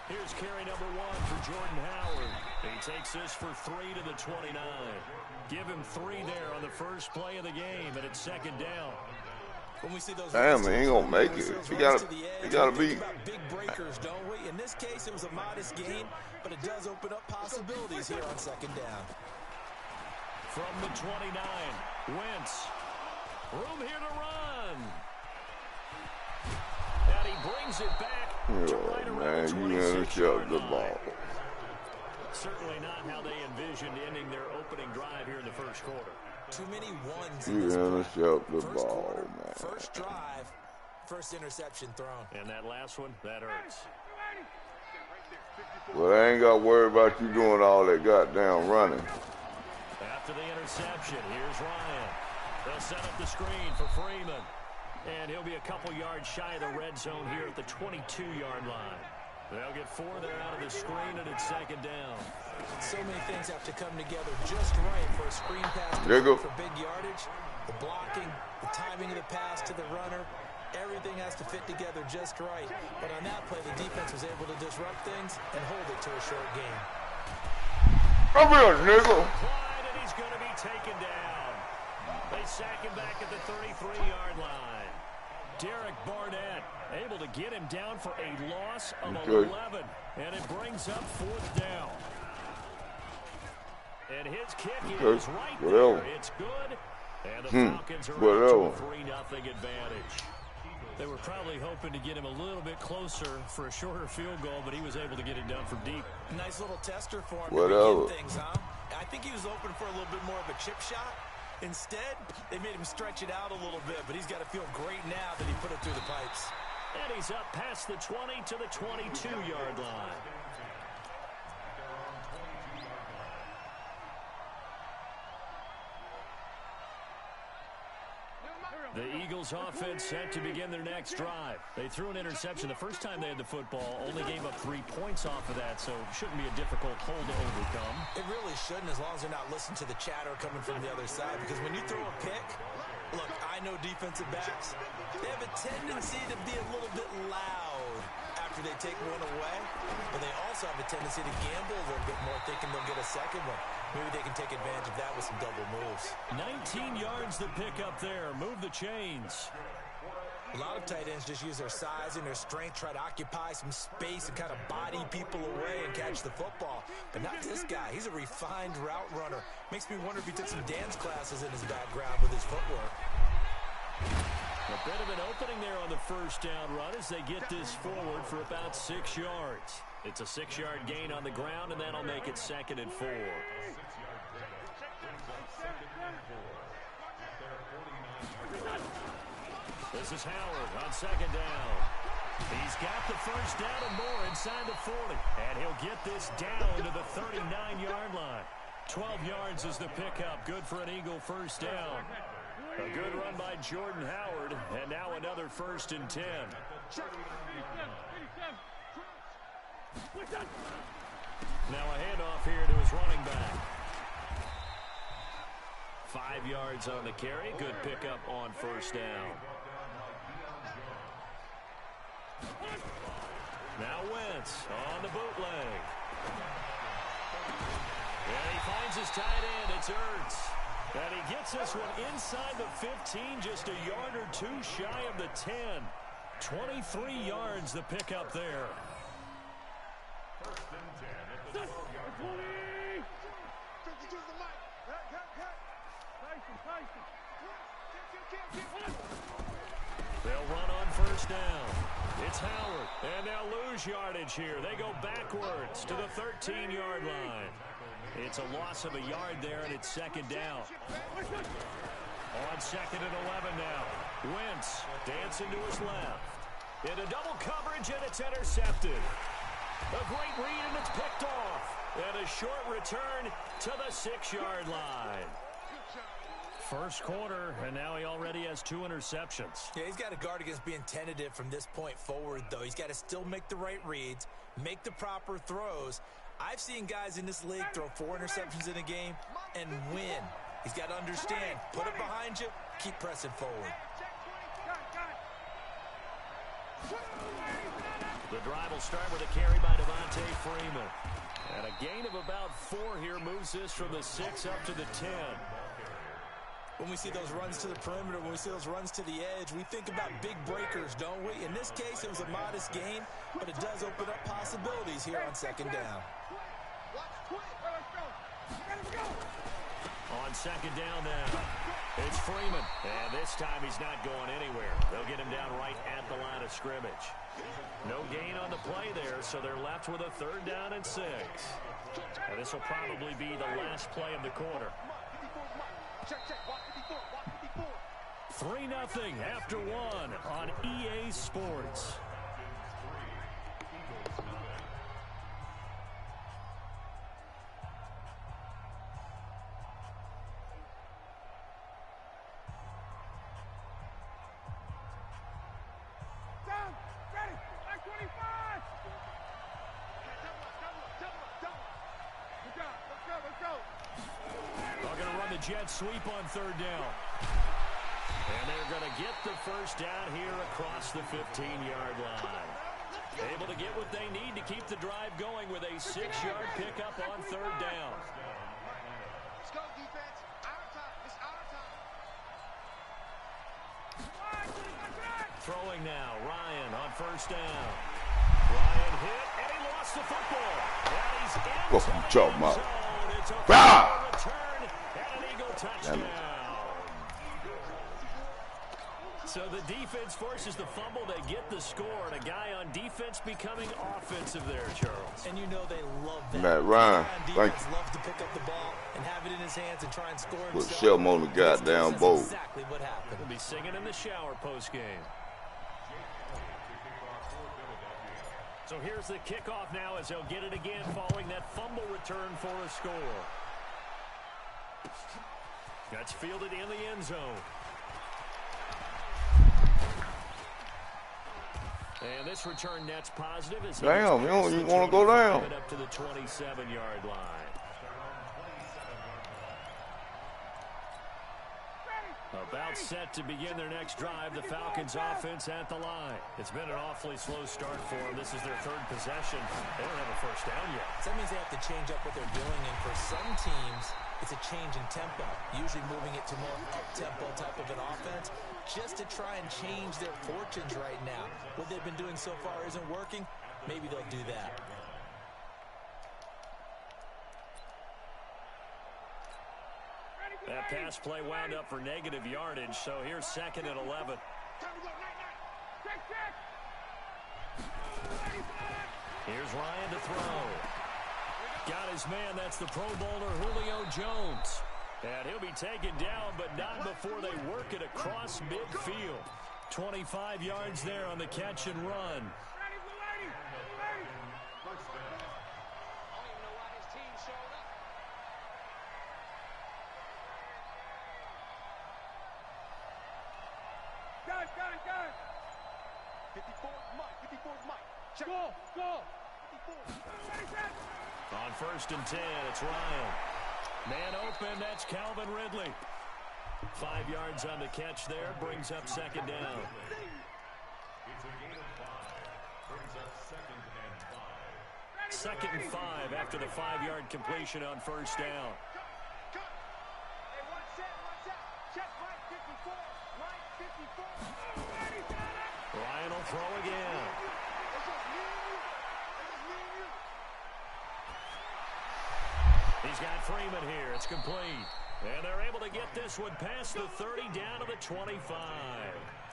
Here's carry number 1 for Jordan Howard. He takes this for 3 to the 29. Give him 3 there on the first play of the game, and it's second down. When we see those damn, he ain't gonna make it. He gotta be. Big breakers, don't we? In this case, it was a modest gain, but it does open up possibilities here on second down. From the 29, Wentz. Room here to run. And he brings it back to right around the 26-yard line. Certainly not how they envisioned ending their opening drive here in the first quarter. Too many ones. You intercept the ball, man. First drive, first interception thrown. And that last one, that hurts. Well, I ain't got to worry about you doing all that goddamn running. After the interception, here's Ryan. They'll set up the screen for Freeman. And he'll be a couple yards shy of the red zone here at the 22-yard line. They'll get 4 there out of the screen, and it's second down. So many things have to come together just right for a screen pass for big yardage. The blocking, the timing of the pass to the runner, everything has to fit together just right. But on that play, the defense was able to disrupt things and hold it to a short game. Come here, nigga. Clyde, and he's going to be taken down. They sack him back at the 33-yard line. Derek Barnett able to get him down for a loss of 11. And it brings up 4th down. And his kick is right there. It's good. And the Falcons are up to a 3-0 advantage. They were probably hoping to get him a little bit closer for a shorter field goal, but he was able to get it done from deep. Nice little tester for him to begin things, huh? I think he was open for a little bit more of a chip shot. Instead, they made him stretch it out a little bit, but he's got to feel great now that he put it through the pipes. And he's up past the 20 to the 22-yard line. The Eagles offense set to begin their next drive. They threw an interception the first time they had the football, only gave up 3 points off of that, so shouldn't be a difficult hole to overcome. It really shouldn't, as long as they're not listening to the chatter coming from the other side, because when you throw a pick, look, I know defensive backs, they have a tendency to be a little bit loud after they take one away, but they also have a tendency to gamble a little bit more, thinking they'll get a second one. Maybe they can take advantage of that with some double moves. 19 yards to pick up there. Move the chains. A lot of tight ends just use their size and their strength, try to occupy some space and kind of body people away and catch the football. But not this guy. He's a refined route runner. Makes me wonder if he took some dance classes in his background with his footwork. A bit of an opening there on the first down run as they get this forward for about 6 yards. It's a 6-yard gain on the ground, and that'll make it 2nd and 4. This is Howard on 2nd down. He's got the first down and more inside the 40. And he'll get this down to the 39-yard line. 12 yards is the pickup. Good for an Eagle first down. A good run by Jordan Howard. And now another 1st and 10. Now a handoff here to his running back. 5 yards on the carry. Good pickup on first down. Now Wentz on the bootleg. And he finds his tight end. It's Ertz. And he gets this one inside the 15, just a yard or 2 shy of the 10. 23 yards the pickup there. They'll run on first down. It's Howard. And they'll lose yardage here. They go backwards to the 13-yard line. It's a loss of a yard there, and it's 2nd down. On 2nd and 11 now. Wentz dancing to his left. Into double coverage, and it's intercepted. A great read, and it's picked off. And a short return to the 6-yard line. First quarter, and now he already has 2 interceptions. Yeah, he's got to guard against being tentative from this point forward, though. He's got to still make the right reads, make the proper throws. I've seen guys in this league throw 4 interceptions in a game and win. He's got to understand, put it behind you, keep pressing forward. The drive will start with a carry by Devontae Freeman. And a gain of about 4 here moves this from the 6 up to the 10. When we see those runs to the perimeter, when we see those runs to the edge, we think about big breakers, don't we? In this case, it was a modest gain, but it does open up possibilities here on second down. On second down now, it's Freeman. And this time he's not going anywhere. They'll get him down right at the line of scrimmage. No gain on the play there, so they're left with a 3rd down and 6. And this will probably be the last play of the quarter. 3-0 after 1 on EA Sports. Jet sweep on 3rd down. And they're going to get the 1st down here across the 15-yard line. Able to get what they need to keep the drive going with a 6-yard pickup on 3rd down. Let's go, defense. Our time. It's our time. Throwing now. Ryan on 1st down. Ryan hit, and he lost the football. And he's in the zone. It's a return. Touchdown. So the defense forces the fumble. They get the score. And a guy on defense becoming offensive there, Charles. And you know they love that. Matt Ryan, thank you. Loves to pick up the ball and have it in his hands and try and score Put himself. Shelm on the goddamn boat. Exactly what happened. He'll be singing in the shower post-game. So here's the kickoff now as they'll get it again following that fumble return for a score. That's fielded in the end zone. And this return net's positive. As damn, you don't even want to go down. Up to the 27-yard line. About set to begin their next drive. The Falcons offense at the line. It's been an awfully slow start for them. This is their 3rd possession. They don't have a 1st down yet. So that means they have to change up what they're doing. And for some teams, it's a change in tempo. Usually moving it to more up-tempo type of an offense just to try and change their fortunes right now. What they've been doing so far isn't working. Maybe they'll do that. That pass play wound up for negative yardage, so here's 2nd and 11. Here's Ryan to throw. Got his man, that's the Pro Bowler Julio Jones. And he'll be taken down, but not before they work it across midfield. 25 yards there on the catch and run. Got it. 54's Mike. Check. Go. 54. On 1st and 10, it's Ryan. Man open, that's Calvin Ridley. 5 yards on the catch there, brings up 2nd down. Second and 5 after the 5-yard completion on 1st down. Ryan will throw again. He's got Freeman here. It's complete. And they're able to get this one past the 30 down to the 25.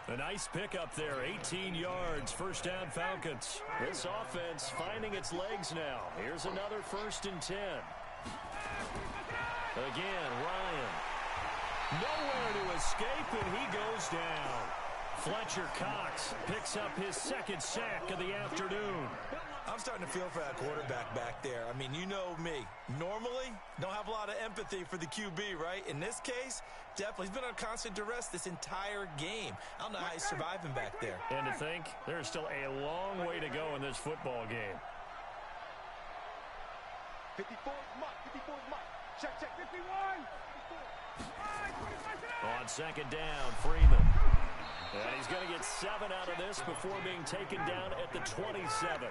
A nice pickup there, 18 yards, 1st down Falcons. This offense finding its legs now. Here's another 1st and 10. Again, Ryan. Nowhere to escape, and he goes down. Fletcher Cox picks up his 2nd sack of the afternoon. I'm starting to feel for that quarterback back there. I mean, you know me. Normally, don't have a lot of empathy for the QB, right? In this case, definitely. He's been on constant duress this entire game. I don't know how he's surviving back there. And to think, there's still a long way to go in this football game. 54's Mike. Check. 51. On 2nd down, Freeman. And he's going to get 7 out of this before being taken down at the 27.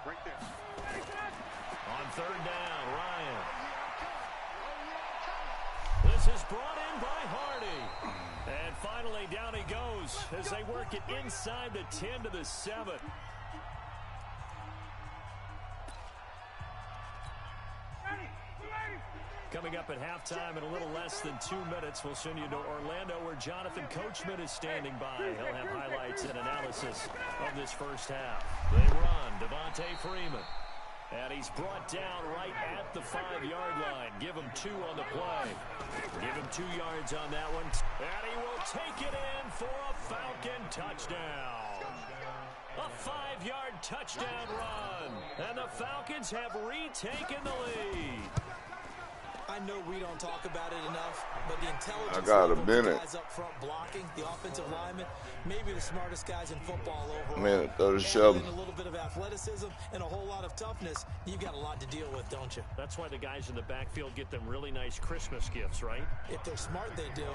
Right there. On 3rd down, Ryan. This is brought in by Hardy. And finally, down he goes as they work it inside the 10 to the 7. Coming up at halftime in a little less than 2 minutes, we'll send you to Orlando where Jonathan Coachman is standing by. He'll have highlights and analysis of this first half. They run, Devontae Freeman. And he's brought down right at the 5-yard line. Give him 2 on the play. Give him 2 yards on that one. And he will take it in for a Falcon touchdown. A 5-yard touchdown run. And the Falcons have retaken the lead. I know we don't talk about it enough, but the intelligence of the guys up front blocking, the offensive linemen, maybe the smartest guys in football overall. Minute 37. A little bit of athleticism and a whole lot of toughness. You've got a lot to deal with, don't you? That's why the guys in the backfield get them really nice Christmas gifts, right? If they're smart, they do.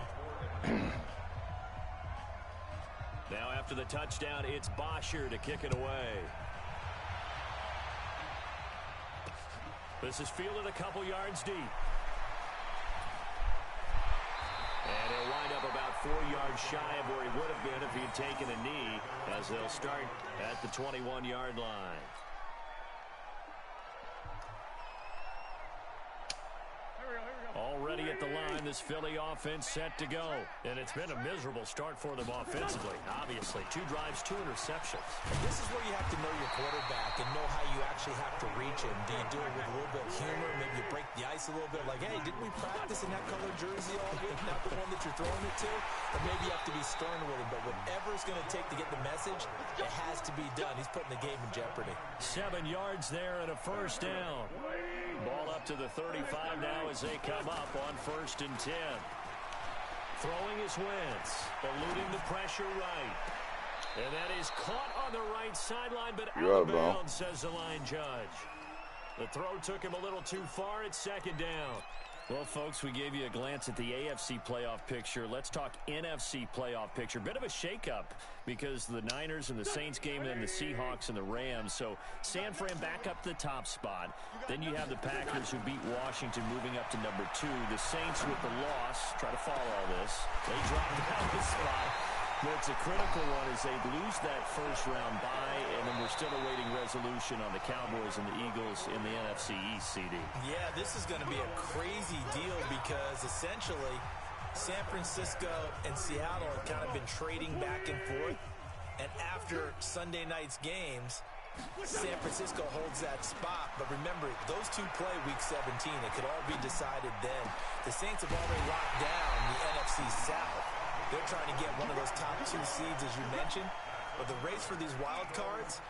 Now after the touchdown, it's Bosher to kick it away. This is fielded a couple yards deep. And he'll wind up about 4 yards shy of where he would have been if he'd taken a knee, as they'll start at the 21-yard line. Already at the line, this Philly offense set to go. And it's been a miserable start for them offensively, obviously. 2 drives, 2 interceptions. This is where you have to know your quarterback and know how you actually have to reach him. Do you do it with a little bit of humor? Maybe you break the ice a little bit, like, hey, didn't we practice in that colored jersey all week, not the one that you're throwing it to? Or maybe you have to be stern with him. But whatever it's going to take to get the message, it has to be done. He's putting the game in jeopardy. 7 yards there and a first down. Ball up to the 35 now as they come up on 1st and 10. Throwing is Wentz, eluding the pressure right. And that is caught on the right sideline, but out of bounds, says the line judge. The throw took him a little too far. It's 2nd down. Well, folks, we gave you a glance at the AFC playoff picture. Let's talk NFC playoff picture. Bit of a shakeup because the Niners and the Saints game and the Seahawks and the Rams. So San Fran back up to the top spot. Then you have the Packers who beat Washington moving up to number 2. The Saints with the loss. Try to follow all this. They dropped out the spot. But it's a critical one as they lose that first-round bye, and then we're still awaiting resolution on the Cowboys and the Eagles in the NFC East, CD. Yeah, this is going to be a crazy deal because essentially San Francisco and Seattle have kind of been trading back and forth. And after Sunday night's games, San Francisco holds that spot. But remember, those two play Week 17. It could all be decided then. The Saints have already locked down the NFC South. They're trying to get one of those top 2 seeds, as you mentioned. But the race for these wild cards,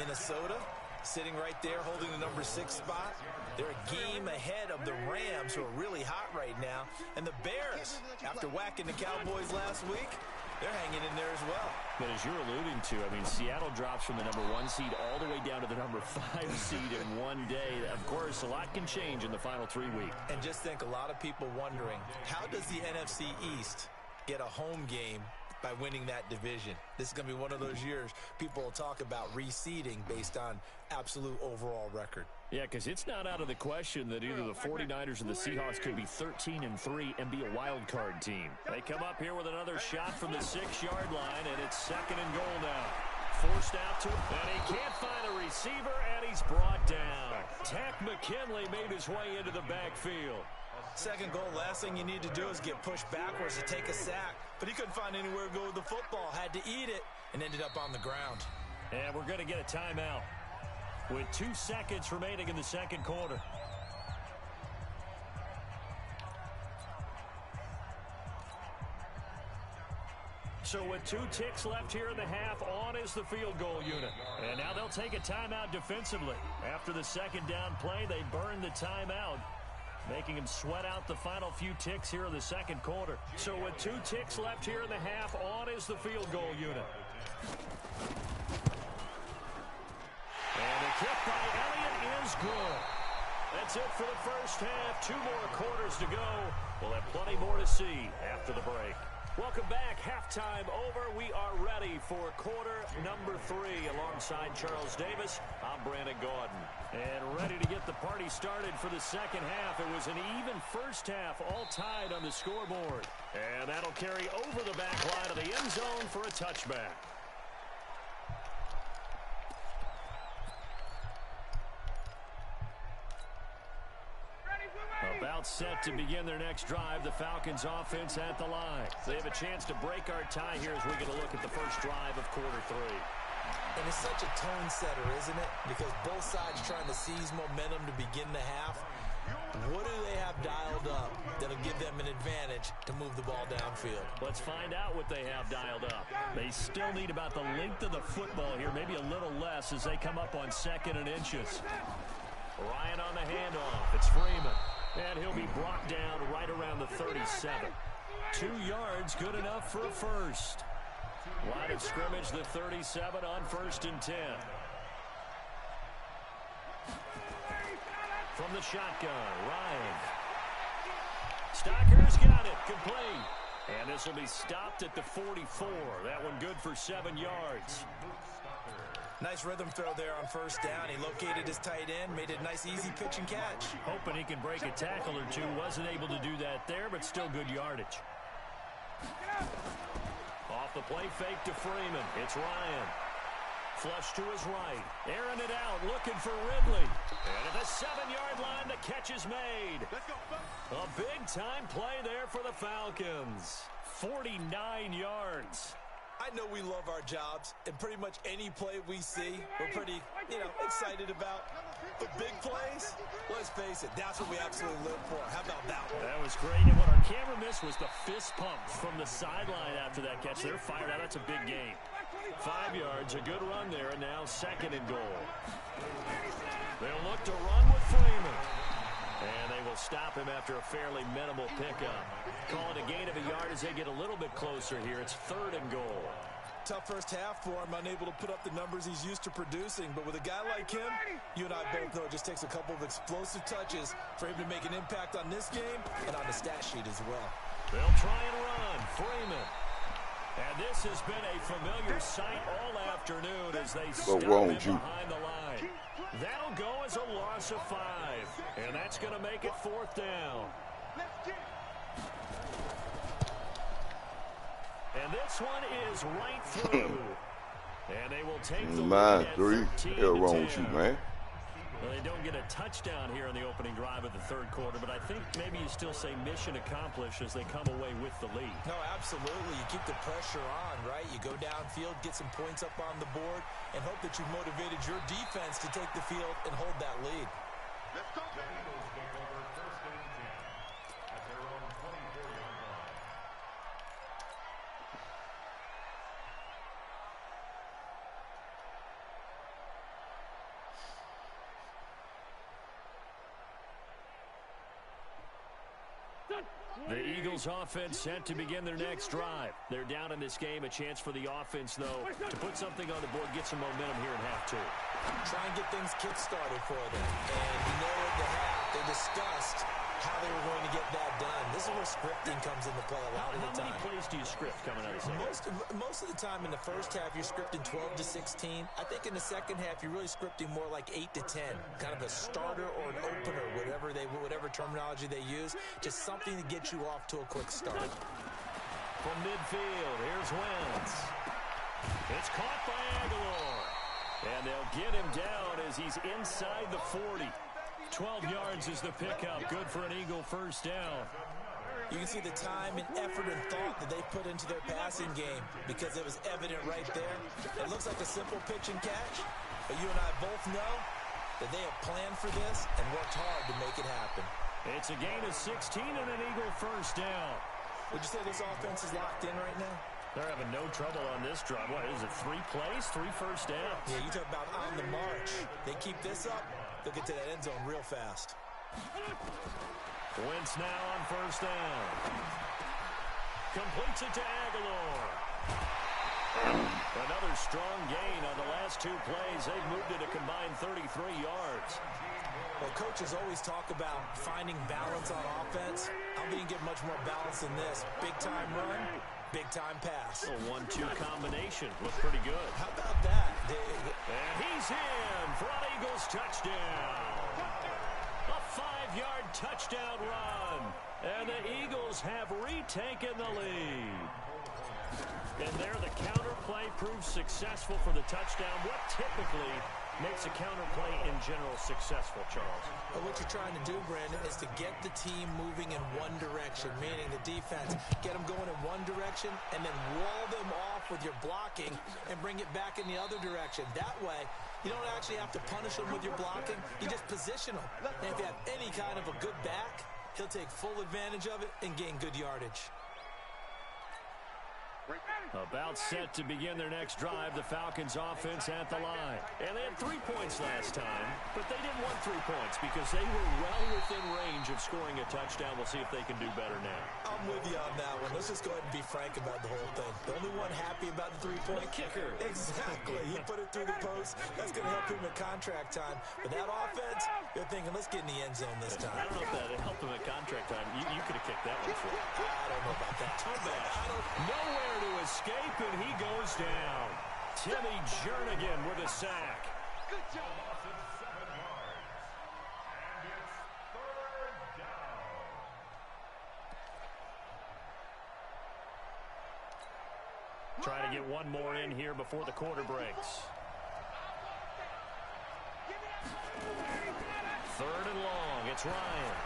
Minnesota sitting right there holding the number 6 spot. They're a game ahead of the Rams, who are really hot right now. And the Bears, after whacking the Cowboys last week, they're hanging in there as well. But as you're alluding to, I mean, Seattle drops from the number 1 seed all the way down to the number 5 seed in one day. Of course, a lot can change in the final 3 weeks. And just think, a lot of people wondering, how does the NFC East get a home game by winning that division? This is going to be one of those years people will talk about reseeding based on absolute overall record. Yeah, because it's not out of the question that either the 49ers or the Seahawks could be 13-3 and be a wild card team. They come up here with another shot from the 6-yard line, and it's 2nd and goal now. Forced out to him, and he can't find a receiver, and he's brought down. Tack McKinley made his way into the backfield. 2nd goal, last thing you need to do is get pushed backwards to take a sack. But he couldn't find anywhere to go with the football, had to eat it, and ended up on the ground. And we're going to get a timeout with 2 seconds remaining in the 2nd quarter. So with 2 ticks left here in the half, on is the field goal unit. And now they'll take a timeout defensively. After the 2nd down play, they burn the timeout, making him sweat out the final few ticks here in the 2nd quarter. So with 2 ticks left here in the half, on is the field goal unit. And the kick by Elliott is good. That's it for the first half. 2 more quarters to go. We'll have plenty more to see after the break. Welcome back. Halftime over. We are ready for quarter number 3. Alongside Charles Davis, I'm Brandon Gaudin. And ready to get the party started for the second half. It was an even first half, all tied on the scoreboard. And that'll carry over the back line of the end zone for a touchback. About set to begin their next drive, the Falcons offense at the line. They have a chance to break our tie here as we get a look at the first drive of quarter 3. And it's such a tone setter, isn't it? Because both sides trying to seize momentum to begin the half. What do they have dialed up that'll give them an advantage to move the ball downfield? Let's find out what they have dialed up. They still need about the length of the football here, maybe a little less as they come up on 2nd and inches. Ryan on the handoff. It's Freeman. And he'll be brought down right around the 37. 2 yards, good enough for a first. Line of scrimmage, the 37 on 1st and 10. From the shotgun, Ryan. Stocker's got it, complete. And this will be stopped at the 44. That one good for 7 yards. Nice rhythm throw there on 1st down. He located his tight end, made it a nice, easy pitch and catch. Hoping he can break a tackle or 2. Wasn't able to do that there, but still good yardage. Off the play fake to Freeman. It's Ryan. Flush to his right. Airing it out, looking for Ridley. And at the 7-yard line, the catch is made. A big-time play there for the Falcons. 49 yards. I know we love our jobs, and pretty much any play we see, we're pretty, excited about. But big plays, let's face it, that's what we absolutely live for. How about that one? That was great, and what our camera missed was the fist pump from the sideline after that catch. They're fired out. That's a big gain. 5 yards, a good run there, and now 2nd and goal. They'll look to run with Freeman. And they will stop him after a fairly minimal pickup. Calling a gain of a yard as they get a little bit closer here. It's 3rd and goal. Tough first half for him, unable to put up the numbers he's used to producing. But with a guy like him, you and I both know it just takes a couple of explosive touches for him to make an impact on this game and on the stat sheet as well. They'll try and run. Freeman. And this has been a familiar sight all afternoon as they stop him behind the line. That'll go as a loss of 5. And that's going to make it 4th down. And this one is right through. And they will take the lead at 13 to 10. Man. Well, they don't get a touchdown here in the opening drive of the 3rd quarter, but I think maybe you still say mission accomplished as they come away with the lead. No, absolutely. You keep the pressure on, right? You go downfield, get some points up on the board, and hope that you've motivated your defense to take the field and hold that lead. Let's go. The Eagles offense set to begin their next drive. They're down in this game. A chance for the offense, though, to put something on the board, get some momentum here in half 2. Try and get things kick-started for them. And at the half, they discussed how they were going to get that done. This is where scripting comes into play a lot of the time. How many plays do you script coming out of this? Most of the time in the first half, you're scripting 12 to 16. I think in the second half, you're really scripting more like 8 to 10. Kind of a starter or an opener, whatever terminology they use. Just something to get you off to a quick start. From midfield, here's Wentz. It's caught by Aguilar. And they'll get him down as he's inside the 40. 12 yards is the pickup. Good for an Eagle first down. You can see the time and effort and thought that they put into their passing game because it was evident right there. It looks like a simple pitch and catch, but you and I both know that they have planned for this and worked hard to make it happen. It's a gain of 16 and an Eagle first down. Would you say this offense is locked in right now? They're having no trouble on this drive. What is it, 3 plays, 3 first downs? Yeah, you talk about on the march. They keep this up, they'll get to that end zone real fast. Wentz now on first down. Completes it to Aguilar. Another strong gain on the last 2 plays. They've moved it a combined 33 yards. Well, coaches always talk about finding balance on offense. I'm going to get much more balance than this. Big-time run, big-time pass. A 1-2 combination. Looked pretty good. How about that, Dave? And he's in for an Eagles touchdown. A 5-yard touchdown run. And the Eagles have retaken the lead. And there the counter play proves successful for the touchdown. What typically makes a counter play in general successful, Charles? Well, what you're trying to do, Brandon, is to get the team moving in one direction, meaning the defense, get them going in one direction and then wall them off with your blocking and bring it back in the other direction. That way, you don't actually have to punish them with your blocking. You just position them. And if you have any kind of a good back, he'll take full advantage of it and gain good yardage. About set to begin their next drive, the Falcons offense at the line. And they had 3 points last time, but they didn't want 3 points because they were well within range of scoring a touchdown. We'll see if they can do better now. I'm with you on that one. Let's just go ahead and be frank about the whole thing. The only one happy about the 3-point kicker. Exactly. He put it through the post. That's going to help him at contract time. But that offense, they're thinking, let's get in the end zone this time. I don't know if that helped him at contract time. You could have kicked that one for him. I don't know about that. Nowhere to escape, and he goes down. Timmy Jernigan with a sack. Good job. Try to get one more in here before the quarter breaks. 3rd and long. It's Ryan.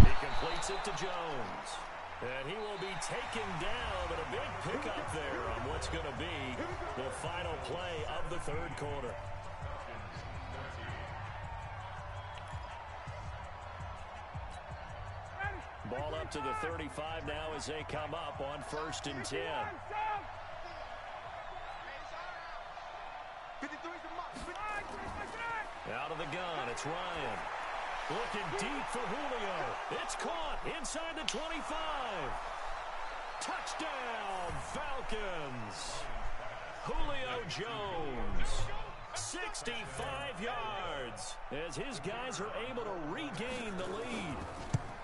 He completes it to Jones. And he will be taken down, but a big pickup there on what's going to be the final play of the 3rd quarter. Ball up to the 35 now as they come up on 1st and 10. Out of the gun, it's Ryan. Looking deep for Julio. It's caught inside the 25. Touchdown, Falcons. Julio Jones. 65 yards as his guys are able to regain the lead.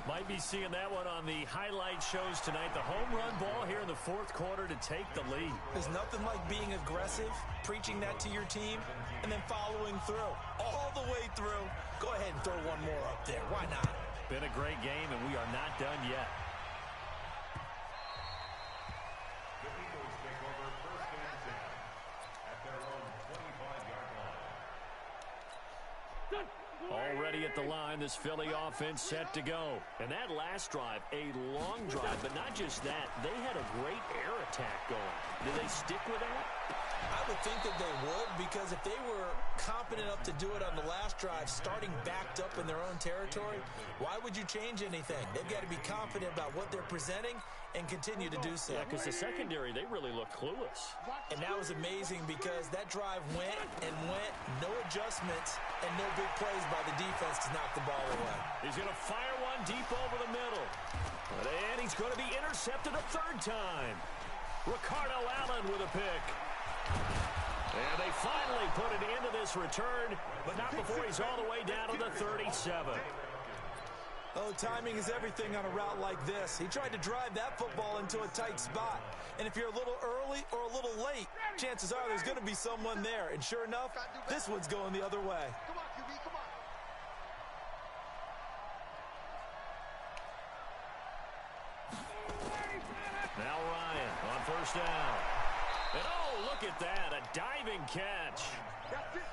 Might be seeing that one on the highlight shows tonight. The home run ball here in the 4th quarter to take the lead. There's nothing like being aggressive, preaching that to your team, and then following through. All the way through. Go ahead and throw one more up there. Why not? Been a great game, and we are not done yet. The Eagles take over 1st and 10 at their own 25-yard line. Already at the line, this Philly offense set to go. And that last drive, a long drive, but not just that. They had a great air attack going. Did they stick with that? I would think that they would, because if they were competent enough to do it on the last drive, starting backed up in their own territory, why would you change anything? They've got to be confident about what they're presenting and continue to do so. Yeah, because the secondary, they really look clueless. And that was amazing because that drive went and went, no adjustments, and no big plays by the defense to knock the ball away. He's going to fire one deep over the middle. And he's going to be intercepted a 3rd time. Ricardo Allen with a pick. And they finally put it into this return, but not before he's all the way down to the 37. Oh, timing is everything on a route like this. He tried to drive that football into a tight spot. And if you're a little early or a little late, chances are there's going to be someone there. And sure enough, this one's going the other way. Come on, QB, come on. Now Ryan on 1st down. And oh, look at that, a diving catch.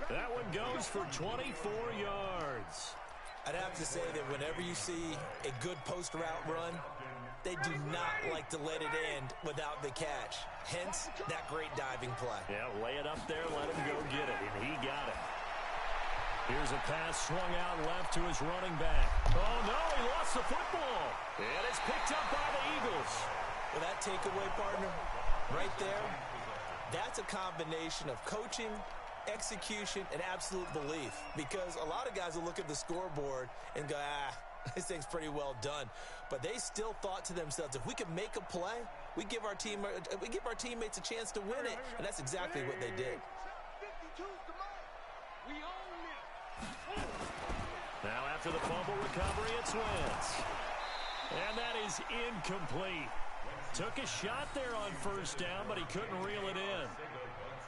That one goes for 24 yards. I'd have to say that whenever you see a good post route run, they do not like to let it end without the catch. Hence, that great diving play. Yeah, lay it up there, let him go get it, and he got it. Here's a pass swung out left to his running back. Oh, no, he lost the football. And it's picked up by the Eagles. Well, that takeaway, partner, right there, that's a combination of coaching, execution, and absolute belief. Because a lot of guys will look at the scoreboard and go, this thing's pretty well done. But they still thought to themselves, if we can make a play, we give our teammates a chance to win it. And that's exactly what they did. 52's the mark. We own it. After the fumble recovery, it's Wentz. And that is incomplete. Took a shot there on first down, but he couldn't reel it in.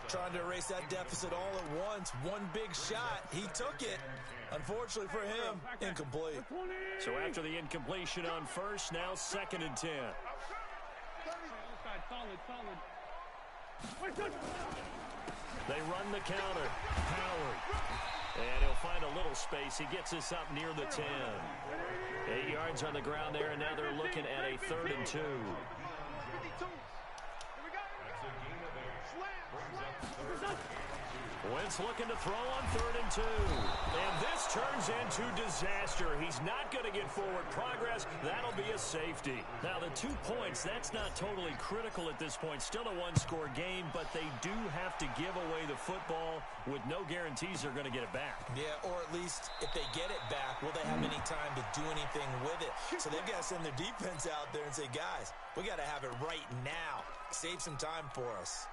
Trying to erase that deficit all at once. One big shot. He took it. Unfortunately for him, incomplete. So after the incompletion on first, now 2nd and 10. They run the counter. Howard. And he'll find a little space. He gets us up near the 10. 8 yards on the ground there, and now they're looking at a 3rd and 2. Wentz looking to throw on 3rd and 2. And this turns into disaster. He's not going to get forward progress. That'll be a safety. Now, the 2 points, that's not totally critical at this point. Still a one-score game, but they do have to give away the football with no guarantees they're going to get it back. Yeah, or at least if they get it back, will they have any time to do anything with it? So they've got to send their defense out there and say, guys, we got to have it right now. Save some time for us.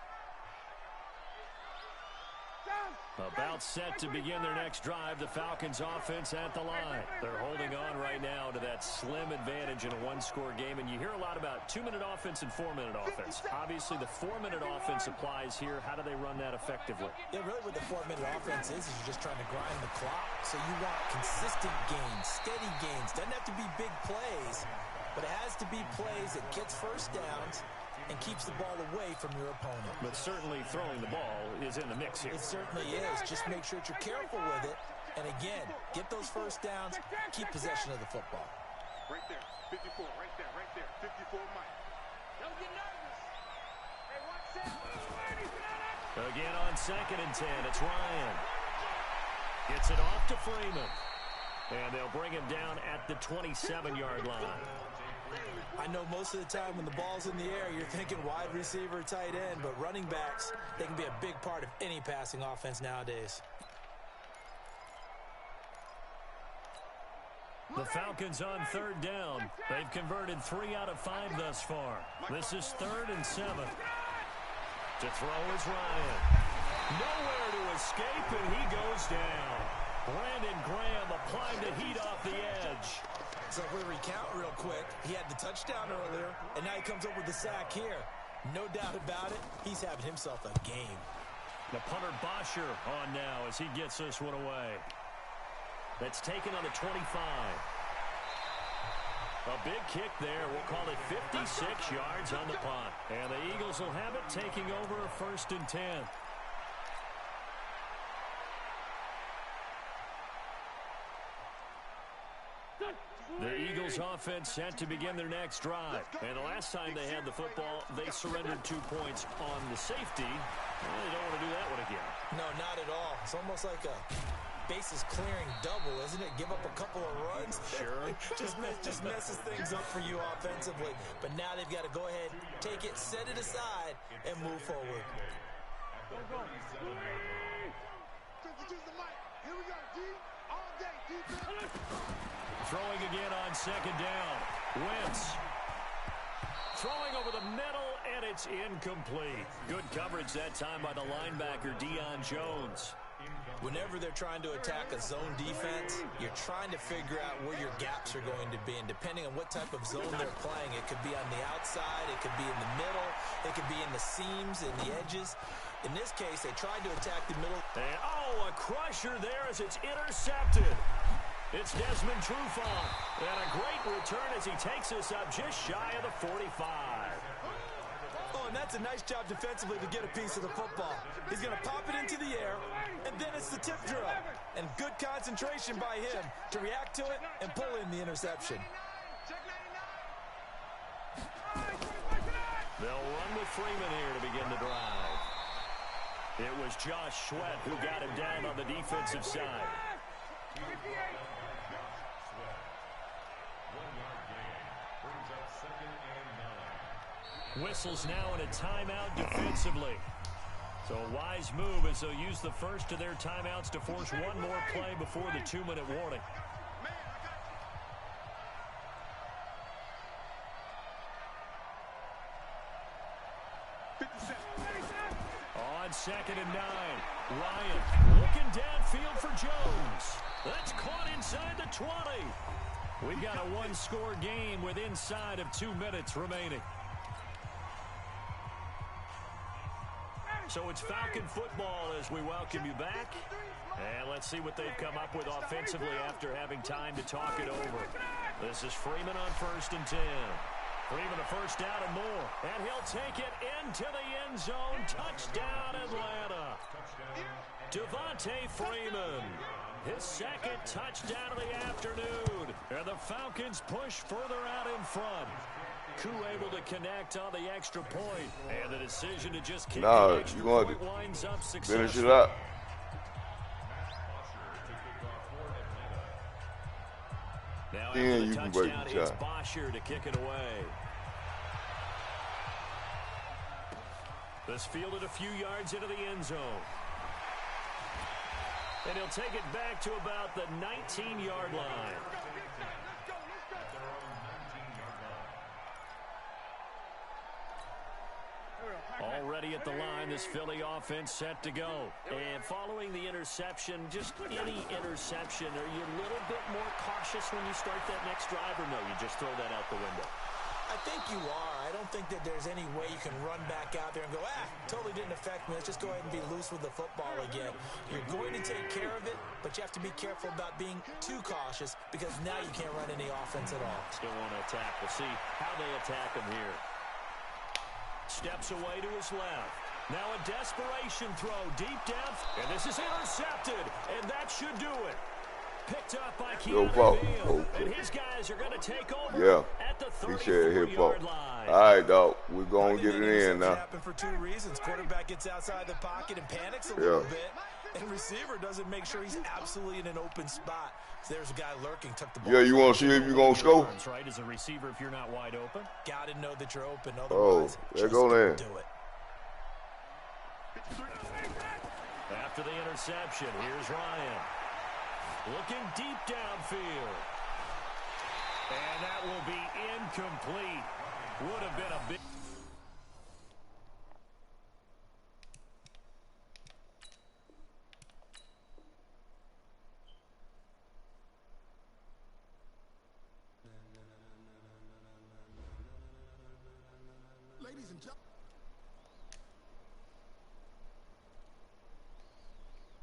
About set to begin their next drive, the Falcons offense at the line. They're holding on right now to that slim advantage in a one-score game, and you hear a lot about 2-minute offense and 4-minute offense. Obviously, the 4-minute offense applies here. How do they run that effectively? Yeah, really what the 4-minute offense is you're just trying to grind the clock. So you want consistent gains, steady gains. Doesn't have to be big plays, but it has to be plays that gets first downs and keeps the ball away from your opponent. But certainly throwing the ball is in the mix here. It certainly is. Just make sure that you're careful with it. And again, get those first downs, keep possession of the football. Right there, 54, right there, 54 Mike. Don't get nervous. Hey, watch that. Again on 2nd and 10, it's Ryan. Gets it off to Freeman. And they'll bring him down at the 27-yard line. I know most of the time when the ball's in the air, you're thinking wide receiver, tight end, but running backs, they can be a big part of any passing offense nowadays. The Falcons on 3rd down. They've converted 3 out of 5 thus far. This is 3rd and 7. To throw is Ryan. Nowhere to escape, and he goes down. Brandon Graham applying the heat off the edge. So if we recount real quick, he had the touchdown earlier, and now he comes up with the sack here. No doubt about it, he's having himself a game. The punter Bosher on now as he gets this one away. That's taken on the 25. A big kick there. We'll call it 56 yards on the punt. And the Eagles will have it taking over 1st and 10. The Eagles offense set to begin their next drive. And the last time they had the football, they surrendered 2 points on the safety. Well, they don't want to do that one again. No, not at all. It's almost like a bases clearing double, isn't it? Give up a couple of runs. Sure. just messes things up for you offensively. But now they've got to go ahead, take it, set it aside, and move forward. Here we go, D. All day, defense. Throwing again on 2nd down. Wentz. Throwing over the middle, and it's incomplete. Good coverage that time by the linebacker, Deion Jones. Whenever they're trying to attack a zone defense, you're trying to figure out where your gaps are going to be. And depending on what type of zone they're playing, it could be on the outside, it could be in the middle, it could be in the seams and the edges. In this case, they tried to attack the middle. And, a crusher there as it's intercepted. It's Desmond Trufant. And a great return as he takes us up just shy of the 45. Oh, and that's a nice job defensively to get a piece of the football. He's going to pop it into the air, and then it's the tip drill. And good concentration by him to react to it and pull in the interception. They'll run with Freeman here to begin the drive. It was Josh Sweat who got him down on the defensive side. Whistles now in a timeout defensively. So a wise move as they'll use the first of their timeouts to force one more play before the 2-minute warning. On 2nd and 9. Ryan looking downfield for Jones. That's caught inside the 20. We've got a one-score game with inside of 2 minutes remaining. So it's Falcon football as we welcome you back. And let's see what they've come up with offensively after having time to talk it over. This is Freeman on 1st and 10. Freeman a first down and more. And he'll take it into the end zone. Touchdown, Atlanta. Devontae Freeman. His second touchdown of the afternoon. And the Falcons push further out in front. Koo able to connect on the extra point. And the decision to just kick the extra point winds up successful. Finish it up. Now after the touchdown, it's Bosher to kick it away. This fielded a few yards into the end zone. And he'll take it back to about the 19-yard line. Already at the line, this Philly offense set to go. And following the interception, just any interception, are you a little bit more cautious when you start that next drive, or no, you just throw that out the window? I think you are. I don't think that there's any way you can run back out there and go, totally didn't affect me. Let's just go ahead and be loose with the football again. You're going to take care of it, but you have to be careful about being too cautious because now you can't run any offense at all. Still want to attack. We'll see how they attack him here. Steps away to his left. Now a desperation throw deep down. And this is intercepted. And that should do it. Picked up by Keanu Neal. And his guys are going to take over at the 34-yard line. All right, dog. We're going to get it in now. Happen for two reasons. Quarterback gets outside the pocket and panics a little bit. And receiver doesn't make sure he's absolutely in an open spot. So there's a guy lurking, tuck the ball. Yeah, you want to see if you're going to score? That's right, as a receiver, if you're not wide open. Got to know that you're open. Otherwise, there go there. Do it. After the interception, here's Ryan. Looking deep downfield. And that will be incomplete. Would have been a big...